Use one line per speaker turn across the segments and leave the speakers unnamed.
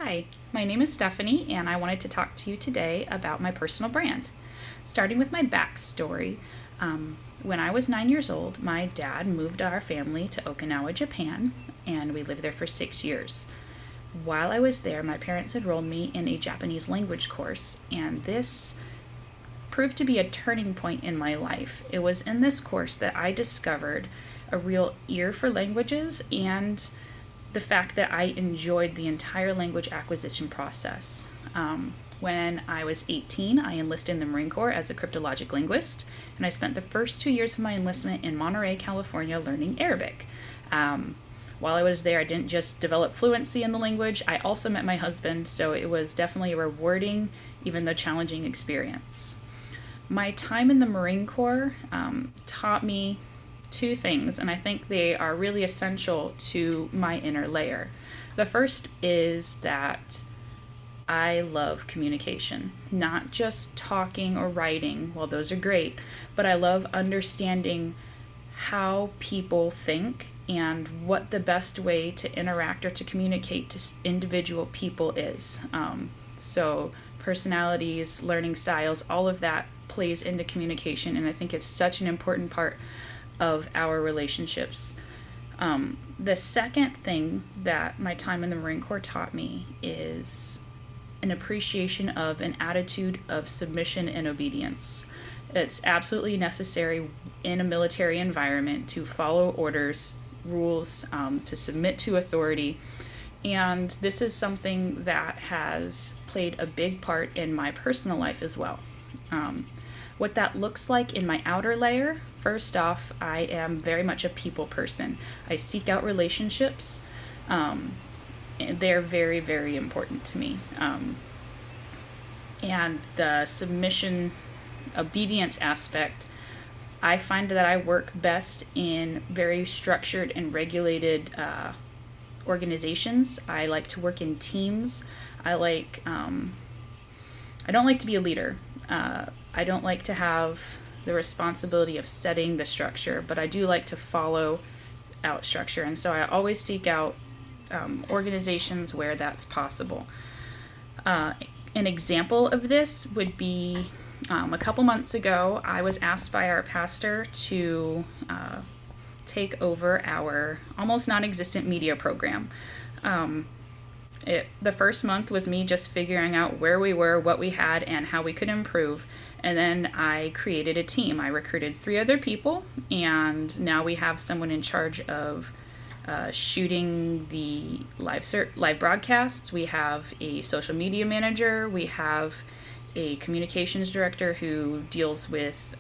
Hi, my name is Stephanie, and I wanted to talk to you today about my personal brand. Starting with my backstory, when I was 9 years old, my dad moved our family to Okinawa, Japan, and we lived there for 6 years. While I was there, my parents enrolled me in a Japanese language course, and this proved to be a turning point in my life. It was in this course that I discovered a real ear for languages and the fact that I enjoyed the entire language acquisition process. When I was 18, I enlisted in the Marine Corps as a cryptologic linguist, and I spent the first 2 years of my enlistment in Monterey, California, learning Arabic. While I was there, I didn't just develop fluency in the language, I also met my husband, so it was definitely a rewarding, even though challenging experience. My time in the Marine Corps taught me two things, and I think they are really essential to my inner layer. The first is that I love communication, not just talking or writing, well, those are great, but I love understanding how people think and what the best way to interact or to communicate to individual people is. So personalities, learning styles, all of that plays into communication, and I think it's such an important part of our relationships. The second thing that my time in the Marine Corps taught me is an appreciation of an attitude of submission and obedience. It's absolutely necessary in a military environment to follow orders, rules, to submit to authority. And this is something that has played a big part in my personal life as well. What that looks like in my outer layer, first off, I am very much a people person. I seek out relationships. They're very, very important to me. And the submission, obedience aspect, I find that I work best in very structured and regulated organizations. I like to work in teams. I don't like to be a leader. I don't like to have the responsibility of setting the structure, but I do like to follow out structure. And so I always seek out organizations where that's possible. An example of this would be a couple months ago, I was asked by our pastor to take over our almost non-existent media program. The first month was me just figuring out where we were, what we had, and how we could improve. And then I created a team. I recruited 3 other people, and now we have someone in charge of shooting the live broadcasts. We have a social media manager. We have a communications director who deals with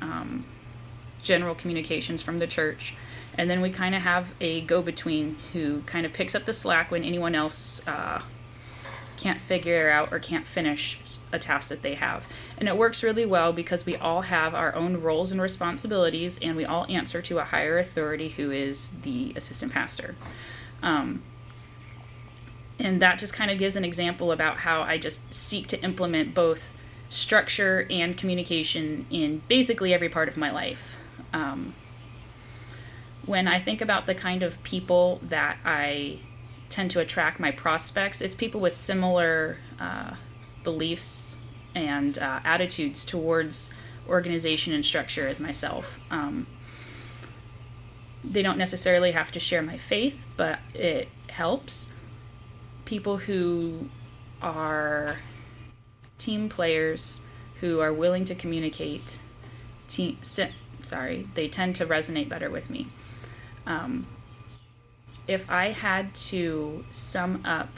general communications from the church. And then we kind of have a go-between who kind of picks up the slack when anyone else can't figure out or can't finish a task that they have. And it works really well because we all have our own roles and responsibilities, and we all answer to a higher authority who is the assistant pastor. And that just kind of gives an example about how I just seek to implement both structure and communication in basically every part of my life. When I think about the kind of people that I tend to attract my prospects, it's people with similar beliefs and attitudes towards organization and structure as myself. They don't necessarily have to share my faith, but it helps. People who are team players, who are willing to communicate, they tend to resonate better with me. If I had to sum up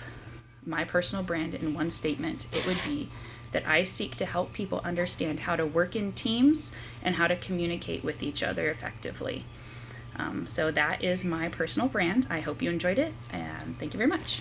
my personal brand in one statement, it would be that I seek to help people understand how to work in teams and how to communicate with each other effectively. So that is my personal brand. I hope you enjoyed it, and thank you very much.